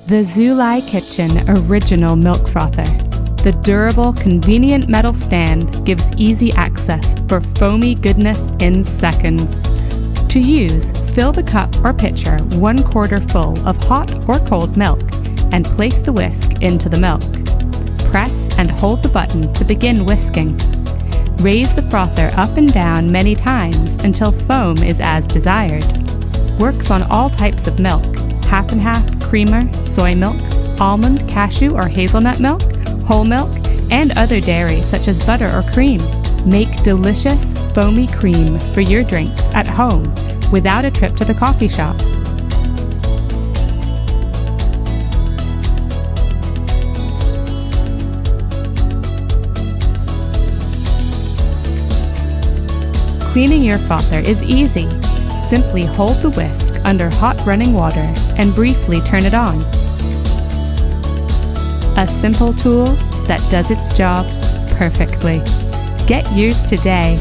The Zulay Kitchen Original Milk Frother. The durable, convenient metal stand gives easy access for foamy goodness in seconds. To use, fill the cup or pitcher 1/4 full of hot or cold milk and place the whisk into the milk. Press and hold the button to begin whisking. Raise the frother up and down many times until foam is as desired. Works on all types of milk: half and half, creamer, soy milk, almond, cashew or hazelnut milk, whole milk, and other dairy such as butter or cream. Make delicious, foamy cream for your drinks at home without a trip to the coffee shop. Cleaning your frother is easy. Simply hold the whisk under hot running water and briefly turn it on. A simple tool that does its job perfectly. Get yours today